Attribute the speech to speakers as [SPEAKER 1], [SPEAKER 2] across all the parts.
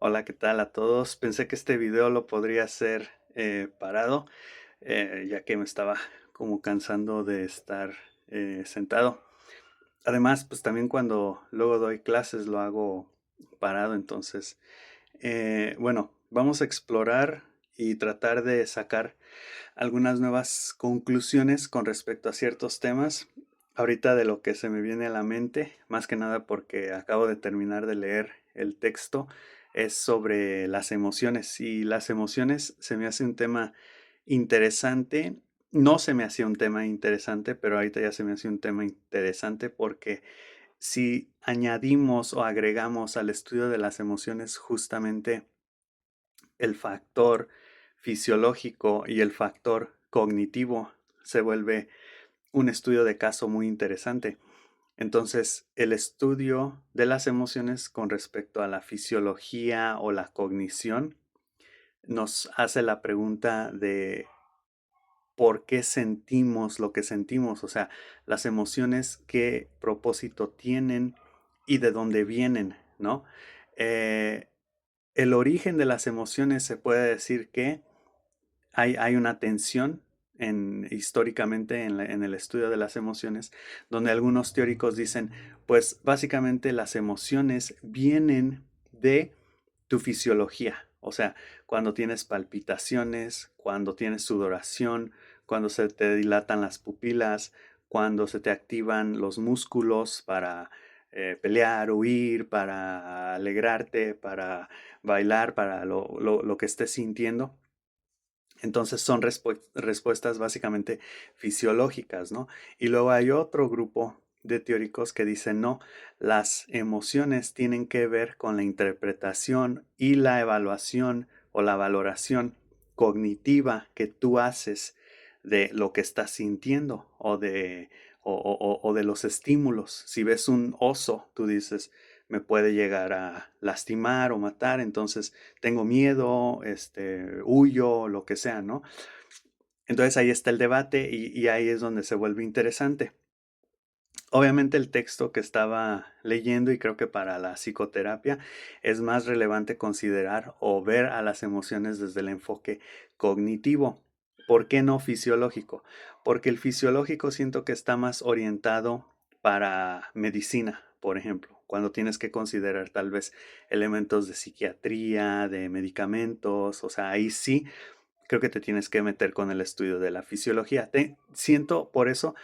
[SPEAKER 1] Hola, ¿qué tal a todos? Pensé que este video lo podría hacer parado, ya que me estaba como cansando de estar sentado. Además, pues también cuando luego doy clases lo hago parado, entonces, bueno, vamos a explorar y tratar de sacar algunas nuevas conclusiones con respecto a ciertos temas. Ahorita de lo que se me viene a la mente, más que nada porque acabo de terminar de leer el texto, es sobre las emociones. Y las emociones se me hace un tema interesante. No se me hacía un tema interesante, pero ahorita ya se me hace un tema interesante porque si añadimos o agregamos al estudio de las emociones justamente el factor fisiológico y el factor cognitivo, se vuelve un estudio de caso muy interesante. Entonces, el estudio de las emociones con respecto a la fisiología o la cognición nos hace la pregunta de por qué sentimos lo que sentimos, o sea, las emociones, qué propósito tienen y de dónde vienen, ¿no? Eh, el origen de las emociones se puede decir que hay una tensión históricamente en el estudio de las emociones, donde algunos teóricos dicen, pues básicamente las emociones vienen de tu fisiología, o sea, cuando tienes palpitaciones, cuando tienes sudoración, cuando se te dilatan las pupilas, cuando se te activan los músculos para pelear, huir, para alegrarte, para bailar, para lo que estés sintiendo. Entonces son respuestas básicamente fisiológicas, ¿no? Y luego hay otro grupo de teóricos que dicen, no, las emociones tienen que ver con la interpretación y la evaluación o la valoración cognitiva que tú haces de lo que estás sintiendo o de los estímulos. Si ves un oso, tú dices, me puede llegar a lastimar o matar, entonces tengo miedo, huyo, lo que sea, ¿no? Entonces ahí está el debate y ahí es donde se vuelve interesante. Obviamente el texto que estaba leyendo y creo que para la psicoterapia es más relevante considerar o ver a las emociones desde el enfoque cognitivo. ¿Por qué no fisiológico? Porque el fisiológico siento que está más orientado para medicina, por ejemplo, cuando tienes que considerar tal vez elementos de psiquiatría, de medicamentos, o sea, ahí sí creo que te tienes que meter con el estudio de la fisiología. Siento por eso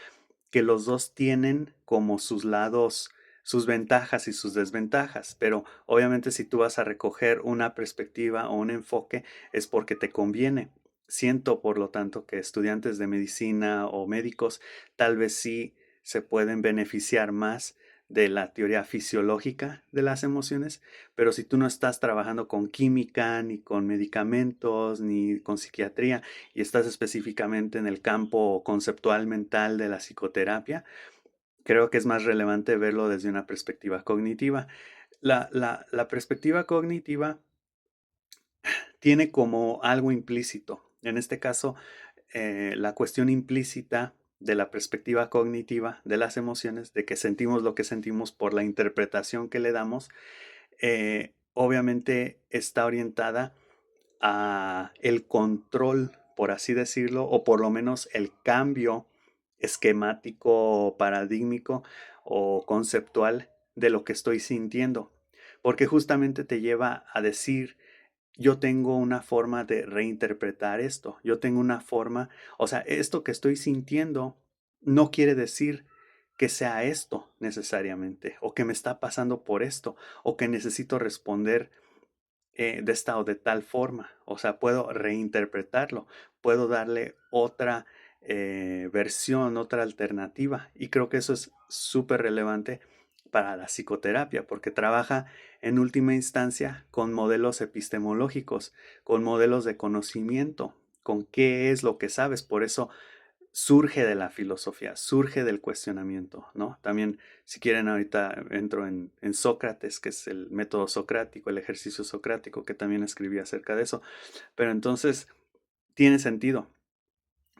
[SPEAKER 1] que los dos tienen como sus lados, sus ventajas y sus desventajas, pero obviamente si tú vas a recoger una perspectiva o un enfoque es porque te conviene. Siento, por lo tanto, que estudiantes de medicina o médicos tal vez sí se pueden beneficiar más de la teoría fisiológica de las emociones, pero si tú no estás trabajando con química, ni con medicamentos, ni con psiquiatría, y estás específicamente en el campo conceptual mental de la psicoterapia, creo que es más relevante verlo desde una perspectiva cognitiva. La perspectiva cognitiva tiene como algo implícito. En este caso, la cuestión implícita de la perspectiva cognitiva de las emociones, de que sentimos lo que sentimos por la interpretación que le damos, obviamente está orientada a el control, por así decirlo, o por lo menos el cambio esquemático, paradigmático o conceptual de lo que estoy sintiendo. Porque justamente te lleva a decir, yo tengo una forma de reinterpretar esto, yo tengo una forma, o sea, esto que estoy sintiendo no quiere decir que sea esto necesariamente, o que me está pasando por esto, o que necesito responder de esta o de tal forma. O sea, puedo reinterpretarlo, puedo darle otra versión, otra alternativa. Y creo que eso es súper relevante para la psicoterapia, porque trabaja en última instancia con modelos epistemológicos, con modelos de conocimiento, con qué es lo que sabes. Por eso surge de la filosofía, surge del cuestionamiento, ¿no? También, si quieren, ahorita entro en Sócrates, que es el método socrático, el ejercicio socrático, que también escribí acerca de eso. Pero entonces, tiene sentido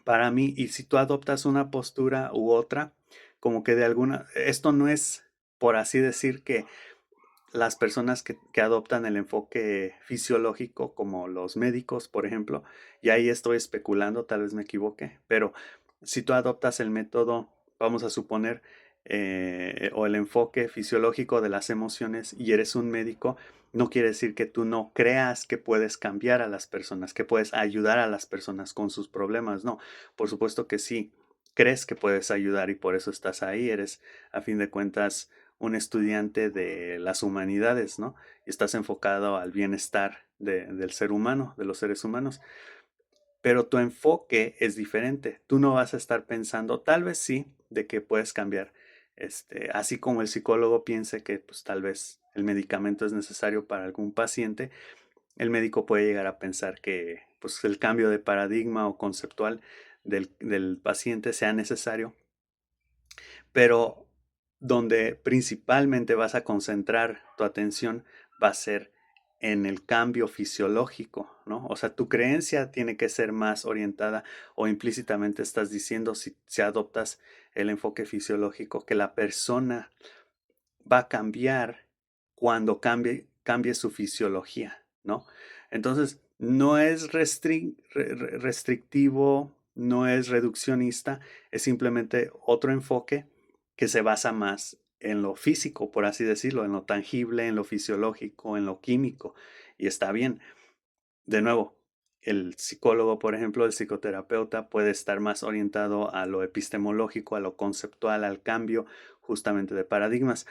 [SPEAKER 1] para mí, y si tú adoptas una postura u otra, como que de alguna, esto no es, por así decir, que las personas que adoptan el enfoque fisiológico, como los médicos, por ejemplo, y ahí estoy especulando, tal vez me equivoque, pero si tú adoptas el método, vamos a suponer, o el enfoque fisiológico de las emociones y eres un médico, no quiere decir que tú no creas que puedes cambiar a las personas, que puedes ayudar a las personas con sus problemas. No, por supuesto que sí, crees que puedes ayudar y por eso estás ahí, eres a fin de cuentas un estudiante de las humanidades, ¿no? Y estás enfocado al bienestar del ser humano, de los seres humanos. Pero tu enfoque es diferente. Tú no vas a estar pensando, tal vez sí, de que puedes cambiar. Así como el psicólogo piense que pues tal vez el medicamento es necesario para algún paciente, el médico puede llegar a pensar que pues el cambio de paradigma o conceptual del paciente sea necesario, pero donde principalmente vas a concentrar tu atención va a ser en el cambio fisiológico, ¿no? O sea, tu creencia tiene que ser más orientada o implícitamente estás diciendo si adoptas el enfoque fisiológico que la persona va a cambiar cuando cambie su fisiología, ¿no? Entonces, no es restrictivo, no es reduccionista, es simplemente otro enfoque que se basa más en lo físico, por así decirlo, en lo tangible, en lo fisiológico, en lo químico, y está bien. De nuevo, el psicólogo, por ejemplo, el psicoterapeuta puede estar más orientado a lo epistemológico, a lo conceptual, al cambio justamente de paradigmas.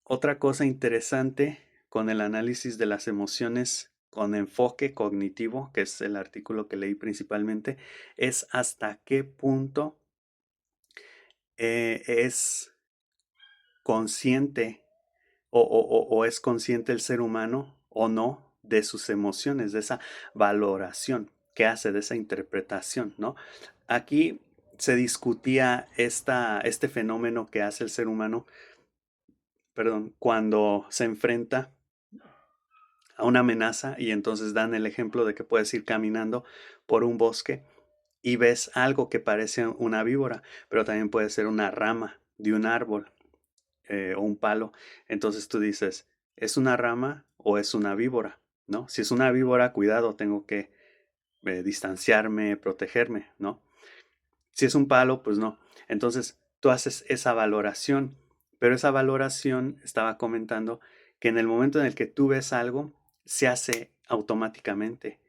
[SPEAKER 1] Otra cosa interesante con el análisis de las emociones con enfoque cognitivo, que es el artículo que leí principalmente, es hasta qué punto es consciente o es consciente el ser humano o no de sus emociones, de esa valoración que hace, de esa interpretación, ¿no? Aquí se discutía este fenómeno que hace el ser humano, perdón, cuando se enfrenta a una amenaza y entonces dan el ejemplo de que puedes ir caminando por un bosque y ves algo que parece una víbora, pero también puede ser una rama de un árbol o un palo. Entonces tú dices, ¿es una rama o es una víbora? ¿No? Si es una víbora, cuidado, tengo que distanciarme, protegerme, ¿no? Si es un palo, pues no. Entonces tú haces esa valoración, pero esa valoración estaba comentando que en el momento en el que tú ves algo, se hace automáticamente.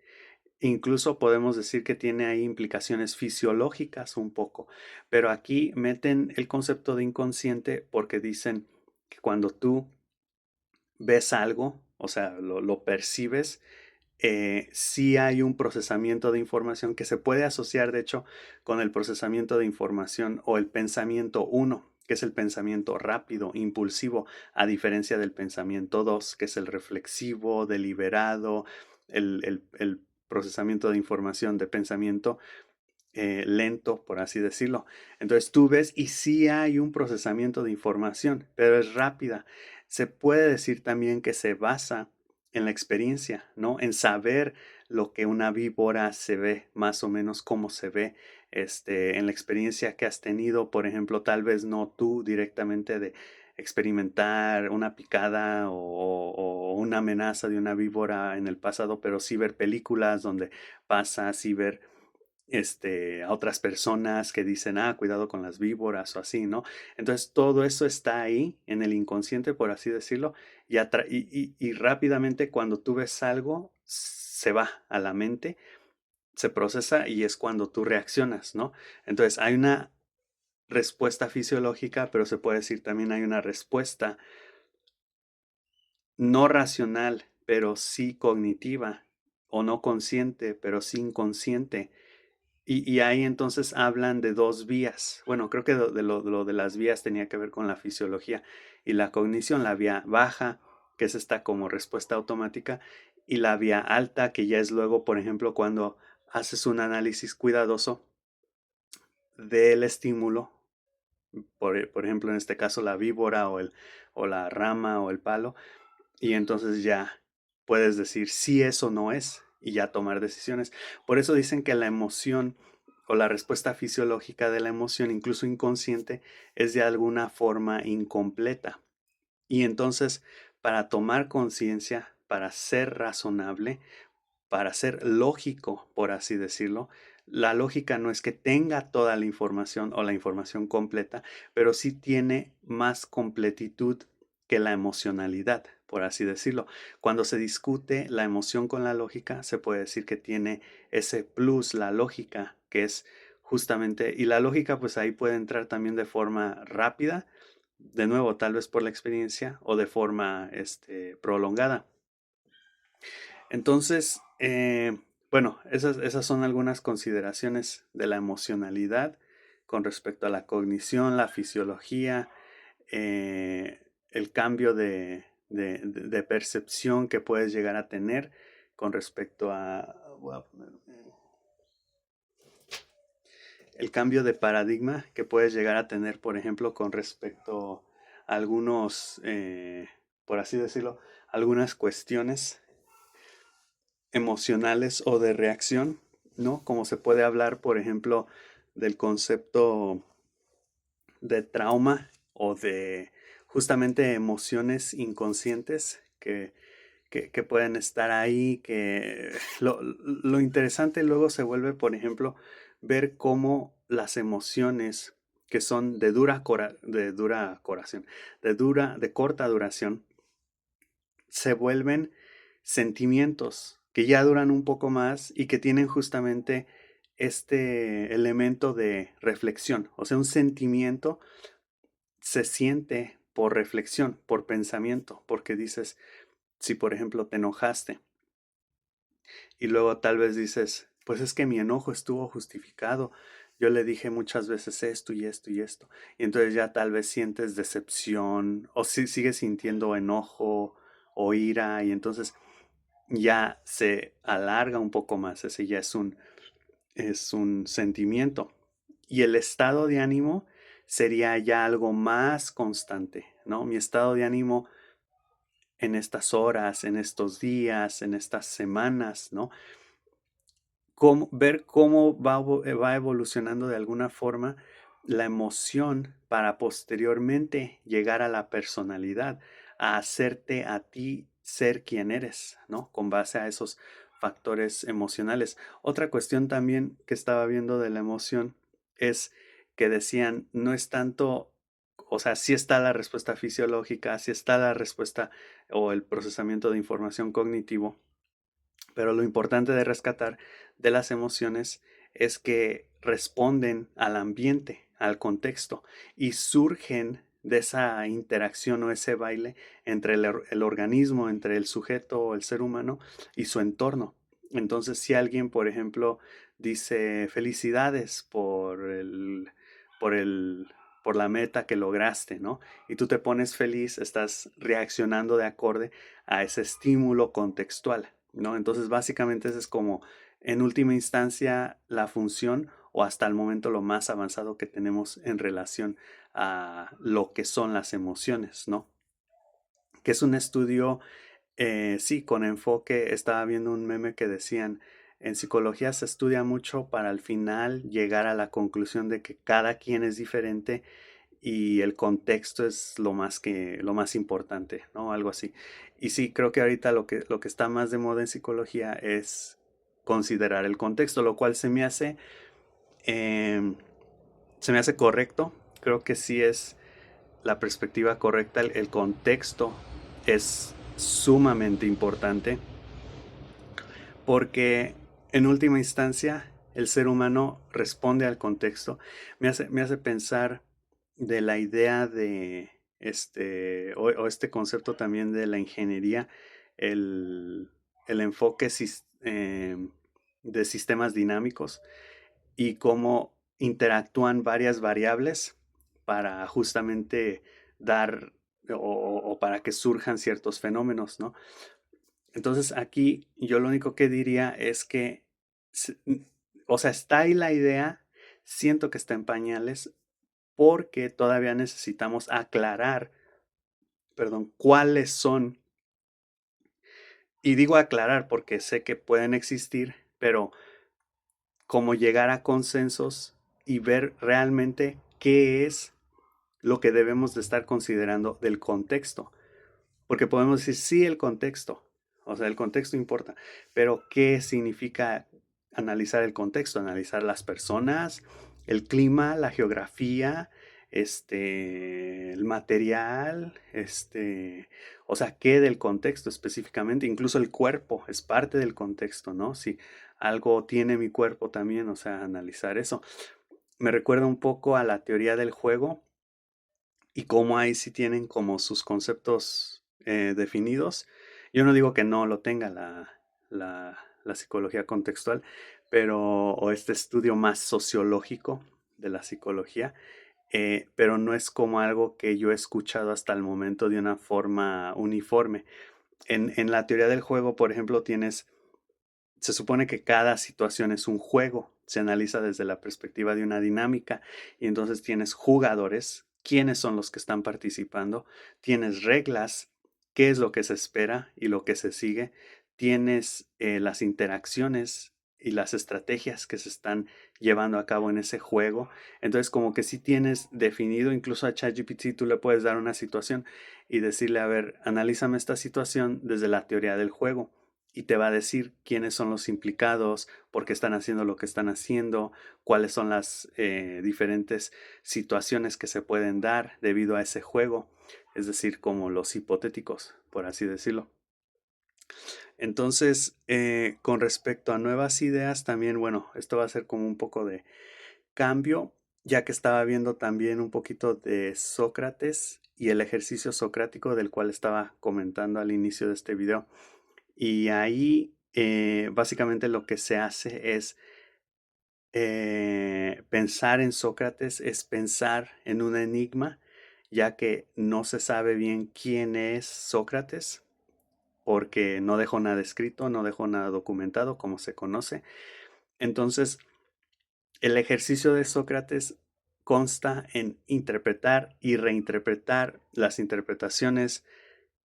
[SPEAKER 1] Incluso podemos decir que tiene ahí implicaciones fisiológicas un poco, pero aquí meten el concepto de inconsciente porque dicen que cuando tú ves algo, o sea, lo percibes, sí hay un procesamiento de información que se puede asociar, de hecho, con el procesamiento de información o el pensamiento uno, que es el pensamiento rápido, impulsivo, a diferencia del pensamiento 2, que es el reflexivo, deliberado, el procesamiento de información de pensamiento lento, por así decirlo. Entonces tú ves y sí hay un procesamiento de información, pero es rápida. Se puede decir también que se basa en la experiencia, ¿no? En saber lo que una víbora se ve, más o menos cómo se ve, en la experiencia que has tenido, por ejemplo, tal vez no tú directamente de experimentar una picada o una amenaza de una víbora en el pasado, pero sí ver películas donde pasa, sí ver a otras personas que dicen, cuidado con las víboras o así, ¿no? Entonces todo eso está ahí en el inconsciente, por así decirlo, y rápidamente cuando tú ves algo, se va a la mente, se procesa y es cuando tú reaccionas, ¿no? Entonces hay una respuesta fisiológica, pero se puede decir también hay una respuesta no racional, pero sí cognitiva, o no consciente, pero sí inconsciente. Y ahí entonces hablan de dos vías. Bueno, creo que lo de las vías tenía que ver con la fisiología y la cognición, la vía baja, que es esta como respuesta automática, y la vía alta, que ya es luego, por ejemplo, cuando haces un análisis cuidadoso del estímulo, por ejemplo, en este caso la víbora o la rama o el palo, y entonces ya puedes decir si eso no es y ya tomar decisiones. Por eso dicen que la emoción o la respuesta fisiológica de la emoción, incluso inconsciente, es de alguna forma incompleta. Y entonces, para tomar conciencia, para ser razonable, para ser lógico, por así decirlo. La lógica no es que tenga toda la información o la información completa, pero sí tiene más completitud que la emocionalidad, por así decirlo. Cuando se discute la emoción con la lógica, se puede decir que tiene ese plus, la lógica, que es justamente, y la lógica pues ahí puede entrar también de forma rápida, de nuevo, tal vez por la experiencia, o de forma prolongada. Entonces, bueno, esas son algunas consideraciones de la emocionalidad con respecto a la cognición, la fisiología, el cambio de percepción que puedes llegar a tener con respecto a, voy a poner, el cambio de paradigma que puedes llegar a tener, por ejemplo, con respecto a algunos, por así decirlo, algunas cuestiones emocionales o de reacción, ¿no? Como se puede hablar, por ejemplo, del concepto de trauma o de justamente emociones inconscientes que pueden estar ahí, que lo interesante luego se vuelve, por ejemplo, ver cómo las emociones que son de corta duración, se vuelven sentimientos que ya duran un poco más y que tienen justamente este elemento de reflexión. O sea, un sentimiento se siente por reflexión, por pensamiento, porque dices, si por ejemplo te enojaste y luego tal vez dices, pues es que mi enojo estuvo justificado. Yo le dije muchas veces esto y esto y esto. Y entonces ya tal vez sientes decepción o si sigues sintiendo enojo o ira y entonces ya se alarga un poco más, ese ya es un sentimiento. Y el estado de ánimo sería ya algo más constante, ¿no? Mi estado de ánimo en estas horas, en estos días, en estas semanas, ¿no? Ver cómo va evolucionando de alguna forma la emoción para posteriormente llegar a la personalidad, a hacerte a ti ser quien eres, ¿no? Con base a esos factores emocionales. Otra cuestión también que estaba viendo de la emoción es que decían, no es tanto, o sea, sí está la respuesta fisiológica, sí está la respuesta o el procesamiento de información cognitivo, pero lo importante de rescatar de las emociones es que responden al ambiente, al contexto, y surgen de esa interacción o ese baile entre el organismo, entre el sujeto o el ser humano y su entorno. Entonces, si alguien, por ejemplo, dice felicidades por el, por la meta que lograste, ¿no? Y tú te pones feliz, estás reaccionando de acorde a ese estímulo contextual, ¿no? Entonces, básicamente esa es como, en última instancia, la función o hasta el momento lo más avanzado que tenemos en relación a lo que son las emociones, ¿no? Que es un estudio, sí, con enfoque, estaba viendo un meme que decían, en psicología se estudia mucho para al final llegar a la conclusión de que cada quien es diferente y el contexto es lo más importante, ¿no? Algo así. Y sí, creo que ahorita lo que está más de moda en psicología es considerar el contexto, lo cual em, se me hace correcto. Creo que sí es la perspectiva correcta. El contexto es sumamente importante porque en última instancia el ser humano responde al contexto. Me hace pensar de la idea de o este concepto también de la ingeniería, el enfoque de sistemas dinámicos y cómo interactúan varias variables para justamente dar o para que surjan ciertos fenómenos, ¿no? Entonces aquí yo lo único que diría es que, s- n- o sea, está ahí la idea, siento que está en pañales porque todavía necesitamos aclarar, perdón, cuáles son, y digo aclarar porque sé que pueden existir, pero cómo llegar a consensos y ver realmente qué es lo que debemos de estar considerando del contexto. porque podemos decir, sí, el contexto, o sea, el contexto importa, pero ¿qué significa analizar el contexto? Analizar las personas, el clima, la geografía, el material, o sea, ¿qué del contexto específicamente? Incluso el cuerpo es parte del contexto, ¿no? Si algo tiene mi cuerpo también, o sea, analizar eso. Me recuerda un poco a la teoría del juego y cómo ahí sí tienen como sus conceptos definidos. Yo no digo que no lo tenga la psicología contextual, pero, o este estudio más sociológico de la psicología, pero no es como algo que yo he escuchado hasta el momento de una forma uniforme. En la teoría del juego, por ejemplo, se supone que cada situación es un juego, se analiza desde la perspectiva de una dinámica y entonces tienes jugadores, quiénes son los que están participando, tienes reglas, qué es lo que se espera y lo que se sigue, tienes las interacciones y las estrategias que se están llevando a cabo en ese juego. Entonces como que si tienes definido, incluso a ChatGPT tú le puedes dar una situación y decirle, a ver, analízame esta situación desde la teoría del juego y te va a decir quiénes son los implicados, por qué están haciendo lo que están haciendo, cuáles son las diferentes situaciones que se pueden dar debido a ese juego, es decir, como los hipotéticos, por así decirlo. Entonces, con respecto a nuevas ideas, también, bueno, esto va a ser como un poco de cambio, ya que estaba viendo también un poquito de Sócrates y el ejercicio socrático del cual estaba comentando al inicio de este video. Y ahí básicamente lo que se hace es pensar en Sócrates, es pensar en un enigma, ya que no se sabe bien quién es Sócrates, porque no dejó nada escrito, no dejó nada documentado, como se conoce. Entonces, el ejercicio de Sócrates consta en interpretar y reinterpretar las interpretaciones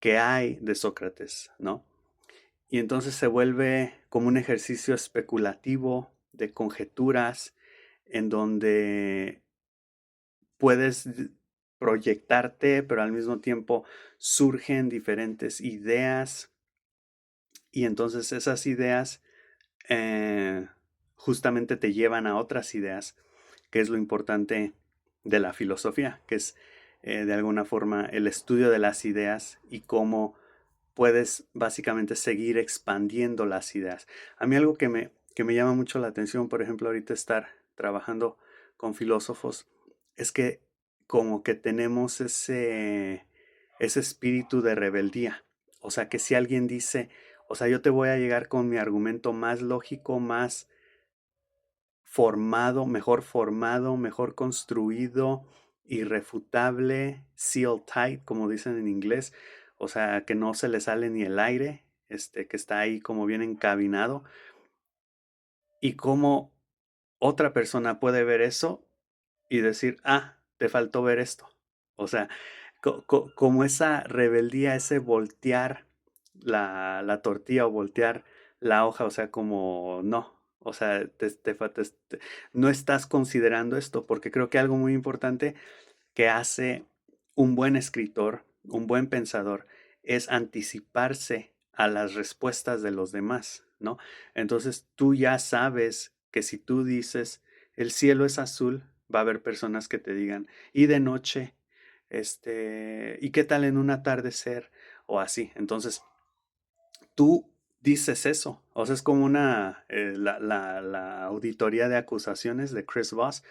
[SPEAKER 1] que hay de Sócrates, ¿no? Y entonces se vuelve como un ejercicio especulativo de conjeturas en donde puedes proyectarte, pero al mismo tiempo surgen diferentes ideas y entonces esas ideas eh, justamente te llevan a otras ideas, que es lo importante de la filosofía, que es de alguna forma el estudio de las ideas y cómo puedes básicamente seguir expandiendo las ideas. A mí algo que me llama mucho la atención, por ejemplo, ahorita estar trabajando con filósofos, es que como que tenemos ese espíritu de rebeldía. O sea, que si alguien dice, o sea, yo te voy a llegar con mi argumento más lógico, más formado, mejor construido, irrefutable, seal tight, como dicen en inglés, o sea, que no se le sale ni el aire, que está ahí como bien encabinado, y cómo otra persona puede ver eso y decir, ah, te faltó ver esto. O sea, como esa rebeldía, ese voltear la tortilla o voltear la hoja, o sea, como no, o sea, no estás considerando esto, porque creo que algo muy importante que hace un buen escritor, un buen pensador, es anticiparse a las respuestas de los demás, ¿no? Entonces tú ya sabes que si tú dices el cielo es azul, va a haber personas que te digan y de noche, ¿y qué tal en un atardecer? O así. Entonces tú dices eso. O sea, es como la auditoría de acusaciones de Chris Voss,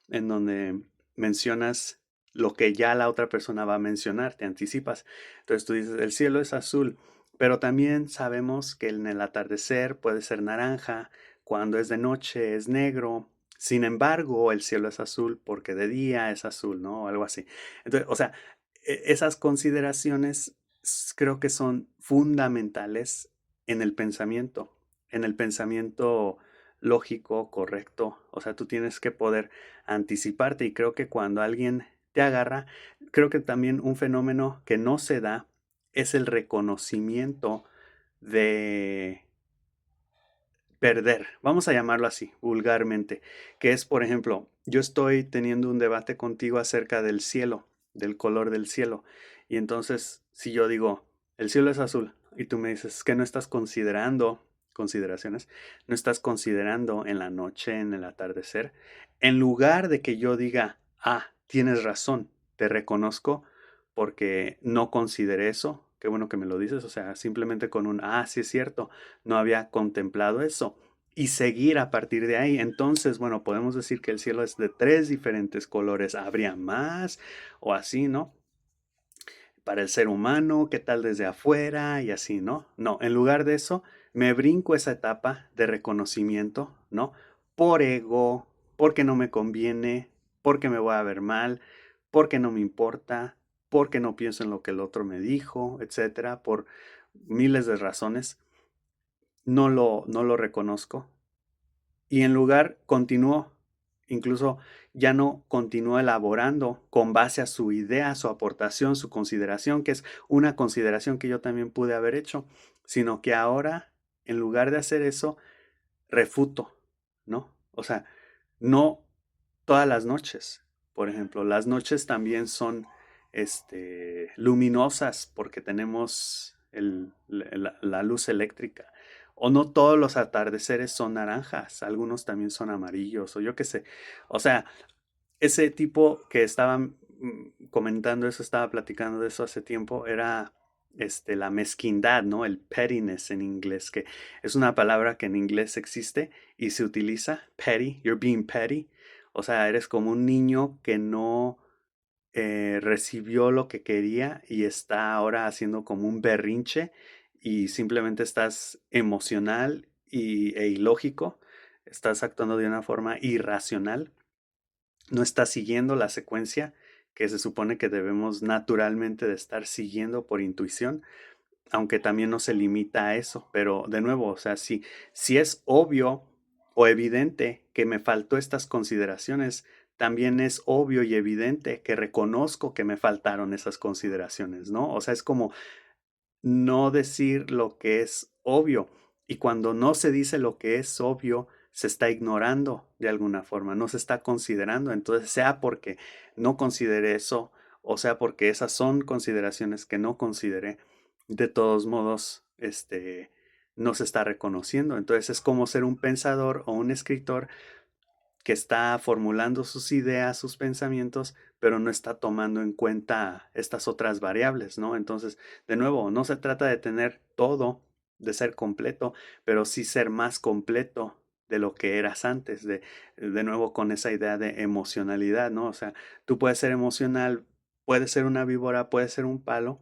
[SPEAKER 1] en donde mencionas lo que ya la otra persona va a mencionar, te anticipas. Entonces tú dices, el cielo es azul, pero también sabemos que en el atardecer puede ser naranja, cuando es de noche es negro. Sin embargo, el cielo es azul porque de día es azul, ¿no? O algo así. Entonces, o sea, esas consideraciones creo que son fundamentales en el pensamiento lógico, correcto. O sea, tú tienes que poder anticiparte y creo que cuando alguien te agarra, creo que también un fenómeno que no se da es el reconocimiento de perder, vamos a llamarlo así, vulgarmente, que es, por ejemplo, yo estoy teniendo un debate contigo acerca del cielo, del color del cielo, y entonces si yo digo, el cielo es azul y tú me dices "Es que no estás considerando consideraciones, no estás considerando en la noche, en el atardecer, en lugar de que yo diga, ah, tienes razón, te reconozco porque no consideré eso, qué bueno que me lo dices, o sea, simplemente con un, ah, sí es cierto, no había contemplado eso, y seguir a partir de ahí. Entonces, bueno, podemos decir que el cielo es de tres diferentes colores, habría más o así, ¿no? Para el ser humano, qué tal desde afuera y así, ¿no? No, en lugar de eso, me brinco esa etapa de reconocimiento, ¿no? Por ego, porque no me conviene, porque me voy a ver mal, porque no me importa, porque no pienso en lo que el otro me dijo, etcétera, por miles de razones, no lo reconozco y en lugar continúo, incluso ya no continúo elaborando con base a su idea, su aportación, su consideración, que es una consideración que yo también pude haber hecho, sino que ahora, en lugar de hacer eso, refuto, ¿no? O sea, no todas las noches, por ejemplo, las noches también son luminosas porque tenemos la luz eléctrica. O no todos los atardeceres son naranjas, algunos también son amarillos, o yo qué sé. O sea, ese tipo que estaba comentando eso, estaba platicando de eso hace tiempo, era la mezquindad, ¿no? El pettiness en inglés, que es una palabra que en inglés existe y se utiliza, petty, you're being petty. O sea, eres como un niño que no recibió lo que quería y está ahora haciendo como un berrinche y simplemente estás emocional e ilógico, estás actuando de una forma irracional, no estás siguiendo la secuencia que se supone que debemos naturalmente de estar siguiendo por intuición, aunque también no se limita a eso, pero de nuevo, o sea, si es obvio o evidente que me faltó estas consideraciones, también es obvio y evidente que reconozco que me faltaron esas consideraciones, ¿no? O sea, es como no decir lo que es obvio. Y cuando no se dice lo que es obvio, se está ignorando de alguna forma, no se está considerando. Entonces, sea porque no consideré eso, o sea porque esas son consideraciones que no consideré, de todos modos, no se está reconociendo. Entonces, es como ser un pensador o un escritor que está formulando sus ideas, sus pensamientos, pero no está tomando en cuenta estas otras variables, ¿no? Entonces, de nuevo, no se trata de tener todo, de ser completo, pero sí ser más completo de lo que eras antes, de nuevo con esa idea de emocionalidad, ¿no? O sea, tú puedes ser emocional, puedes ser una víbora, puedes ser un palo,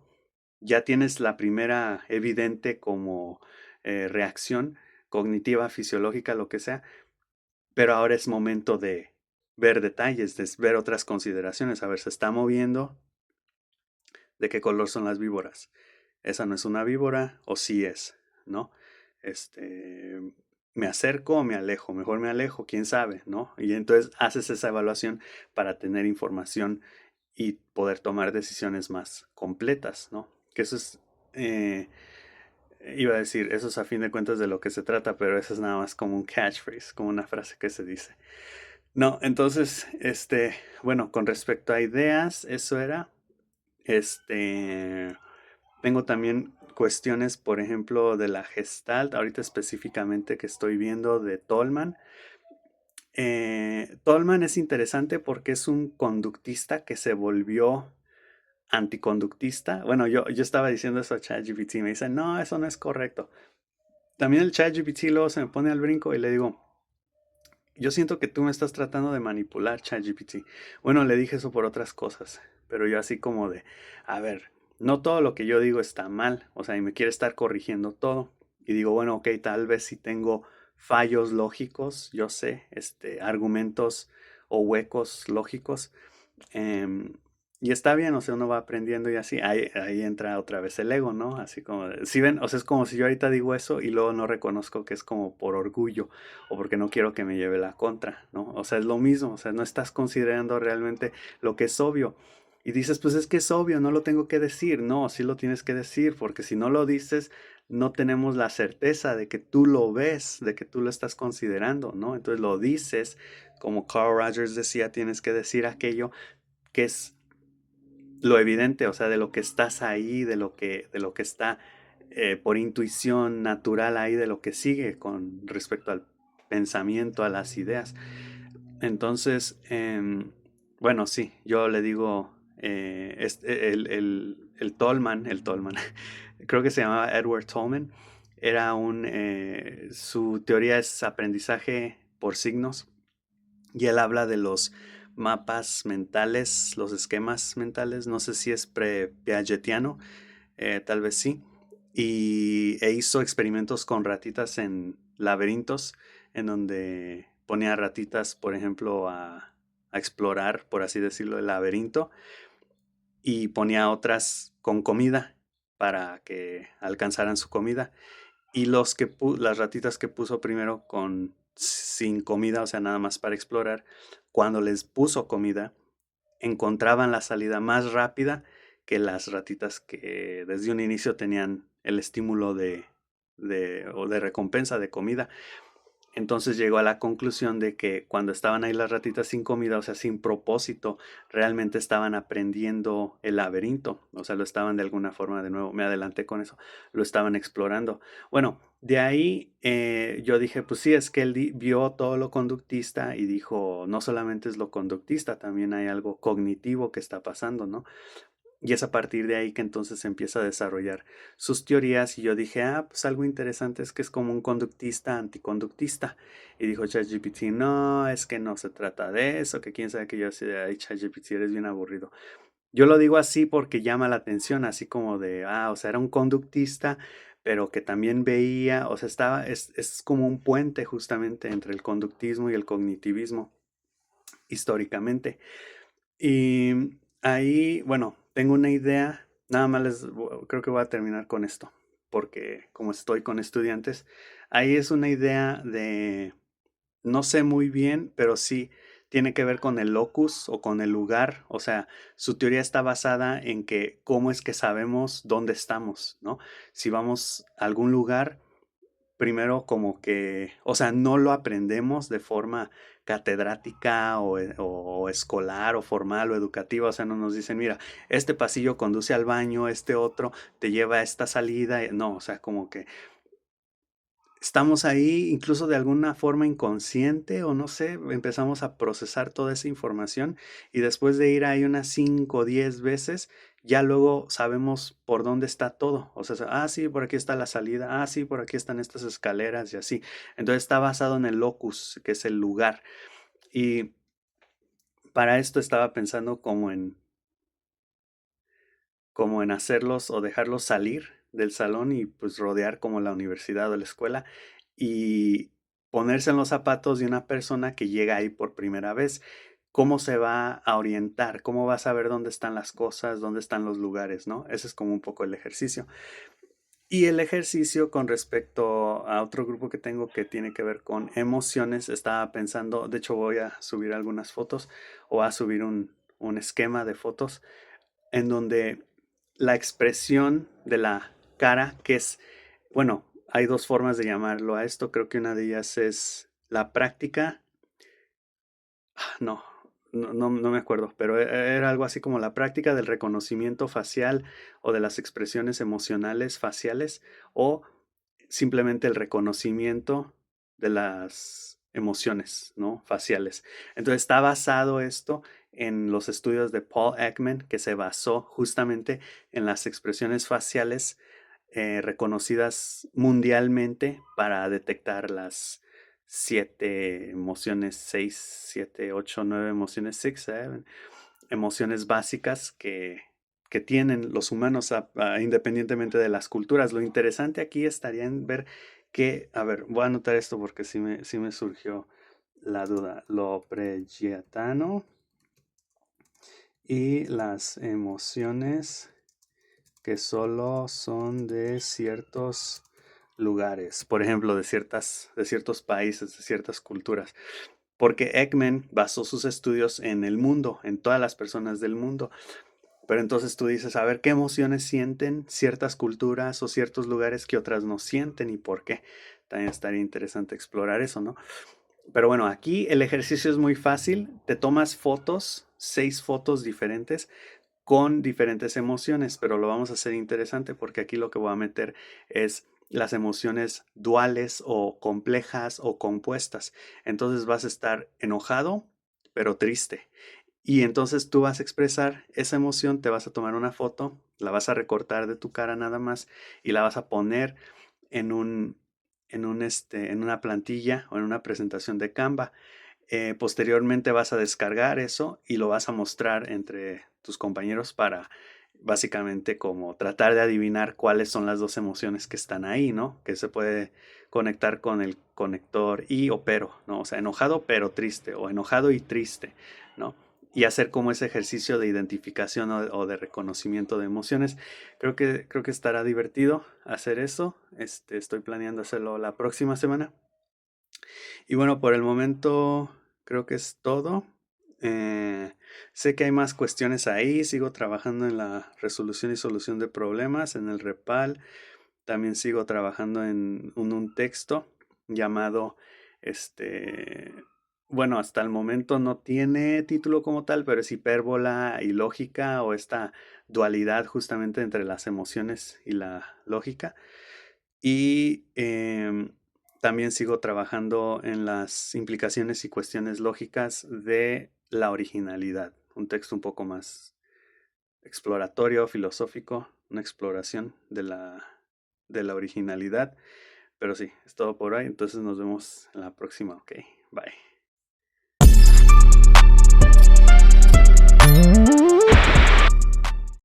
[SPEAKER 1] ya tienes la primera evidente como reacción cognitiva, fisiológica, lo que sea, pero ahora es momento de ver detalles, de ver otras consideraciones. A ver, se está moviendo. ¿De qué color son las víboras? ¿Esa no es una víbora o sí es? ¿No? Este, me acerco o me alejo, mejor me alejo, quién sabe, ¿no? Y entonces haces esa evaluación para tener información y poder tomar decisiones más completas, ¿no? Que eso es, iba a decir, eso es a fin de cuentas de lo que se trata, pero eso es nada más como un catchphrase, como una frase que se dice. No, entonces, bueno, con respecto a ideas, eso era, este, tengo también cuestiones, por ejemplo, de la Gestalt, ahorita específicamente que estoy viendo de Tolman. Tolman es interesante porque es un conductista que se volvió anticonductista. Bueno, yo estaba diciendo eso a ChatGPT y me dice, no, eso no es correcto. También el ChatGPT luego se me pone al brinco y le digo, yo siento que tú me estás tratando de manipular, ChatGPT. Bueno, le dije eso por otras cosas, pero yo así como de, a ver, no todo lo que yo digo está mal, o sea, y me quiere estar corrigiendo todo. Y digo, bueno, ok, tal vez si tengo fallos lógicos, yo sé, argumentos o huecos lógicos, Em, y está bien, o sea, uno va aprendiendo y así. Ahí entra otra vez el ego, ¿no? Así como, si ven, o sea, es como si yo ahorita digo eso y luego no reconozco que es como por orgullo o porque no quiero que me lleve la contra, ¿no? O sea, es lo mismo, o sea, no estás considerando realmente lo que es obvio. Y dices, pues es que es obvio, no lo tengo que decir. No, sí lo tienes que decir, porque si no lo dices, no tenemos la certeza de que tú lo ves, de que tú lo estás considerando, ¿no? Entonces lo dices, como Carl Rogers decía, tienes que decir aquello que es lo evidente, o sea, de lo que estás ahí, de lo que está por intuición natural ahí, de lo que sigue con respecto al pensamiento, a las ideas. Entonces, bueno, sí, yo le digo, el Tolman, creo que se llamaba Edward Tolman, su teoría es aprendizaje por signos y él habla de los mapas mentales, los esquemas mentales, no sé si es pre-piagetiano, tal vez sí, e hizo experimentos con ratitas en laberintos, en donde ponía ratitas, por ejemplo, a explorar, por así decirlo, el laberinto, y ponía otras con comida para que alcanzaran su comida. Y las ratitas que puso primero con sin comida, o sea, nada más para explorar, cuando les puso comida, encontraban la salida más rápida que las ratitas que desde un inicio tenían el estímulo o de recompensa de comida. Entonces llegó a la conclusión de que cuando estaban ahí las ratitas sin comida, o sea, sin propósito, realmente estaban aprendiendo el laberinto, o sea, lo estaban de alguna forma, de nuevo, me adelanté con eso, lo estaban explorando. Bueno, de ahí yo dije, pues sí, es que él vio todo lo conductista y dijo, no solamente es lo conductista, también hay algo cognitivo que está pasando, ¿no? Y es a partir de ahí que entonces empieza a desarrollar sus teorías y yo dije, pues algo interesante es que es como un conductista anticonductista. Y dijo ChatGPT, no, es que no se trata de eso, que quién sabe que yo así de, ay, ChatGPT, eres bien aburrido. Yo lo digo así porque llama la atención, así como de, o sea, era un conductista, pero que también veía, o sea, es como un puente justamente entre el conductismo y el cognitivismo históricamente. Y ahí, bueno, tengo una idea, nada más creo que voy a terminar con esto, porque como estoy con estudiantes, ahí es una idea de, no sé muy bien, pero sí tiene que ver con el locus o con el lugar, o sea, su teoría está basada en que cómo es que sabemos dónde estamos, ¿no? Si vamos a algún lugar, primero como que, o sea, no lo aprendemos de forma catedrática o escolar o formal o educativa, o sea, no nos dicen, mira, este pasillo conduce al baño, este otro te lleva a esta salida, no, o sea, como que estamos ahí incluso de alguna forma inconsciente o no sé, empezamos a procesar toda esa información y después de ir ahí unas 5 o 10 veces, ya luego sabemos por dónde está todo. O sea, sí, por aquí está la salida, sí, por aquí están estas escaleras y así. Entonces está basado en el locus, que es el lugar. Y para esto estaba pensando como en hacerlos o dejarlos salir del salón y pues rodear como la universidad o la escuela y ponerse en los zapatos de una persona que llega ahí por primera vez. ¿Cómo se va a orientar? ¿Cómo va a saber dónde están las cosas, dónde están los lugares, ¿no? Ese es como un poco el ejercicio. Y el ejercicio con respecto a otro grupo que tengo que tiene que ver con emociones, estaba pensando, de hecho voy a subir algunas fotos o a subir un esquema de fotos en donde la expresión de la cara, que es, bueno, hay dos formas de llamarlo a esto, creo que una de ellas es la práctica, no, no me acuerdo, pero era algo así como la práctica del reconocimiento facial o de las expresiones emocionales faciales o simplemente el reconocimiento de las emociones, ¿no? Faciales. Entonces está basado esto en los estudios de Paul Ekman, que se basó justamente en las expresiones faciales reconocidas mundialmente para detectar las 7 emociones, 6, 7, 8, 9 emociones, 6, 7, emociones básicas que tienen los humanos independientemente de las culturas. Lo interesante aquí estaría en ver que, a ver, voy a anotar esto porque sí me surgió la duda. Lo pregiatano y las emociones que solo son de ciertos lugares, por ejemplo, de ciertos países, de ciertas culturas. Porque Ekman basó sus estudios en el mundo, en todas las personas del mundo. Pero entonces tú dices, a ver qué emociones sienten ciertas culturas o ciertos lugares que otras no sienten y por qué. También estaría interesante explorar eso, ¿no? Pero bueno, aquí el ejercicio es muy fácil. Te tomas fotos, 6 fotos diferentes, con diferentes emociones, pero lo vamos a hacer interesante porque aquí lo que voy a meter es las emociones duales o complejas o compuestas. Entonces vas a estar enojado, pero triste. Y entonces tú vas a expresar esa emoción, te vas a tomar una foto, la vas a recortar de tu cara nada más y la vas a poner en en una plantilla o en una presentación de Canva. Posteriormente vas a descargar eso y lo vas a mostrar entre tus compañeros para básicamente como tratar de adivinar cuáles son las dos emociones que están ahí, ¿no? Que se puede conectar con el conector y o pero, ¿no? O sea, enojado pero triste o enojado y triste, ¿no? Y hacer como ese ejercicio de identificación o de reconocimiento de emociones. Creo que estará divertido hacer eso. Estoy planeando hacerlo la próxima semana. Y bueno, por el momento creo que es todo. Eh, Sé que hay más cuestiones ahí. Sigo trabajando en la resolución y solución de problemas, en el REPAL. También sigo trabajando en un texto llamado, este, bueno, hasta el momento no tiene título como tal, pero es hipérbola y lógica o esta dualidad justamente entre las emociones y la lógica. Y también sigo trabajando en las implicaciones y cuestiones lógicas de la originalidad. Un texto un poco más exploratorio, filosófico, una exploración de la originalidad. Pero sí, es todo por hoy. Entonces nos vemos en la próxima. Ok, bye.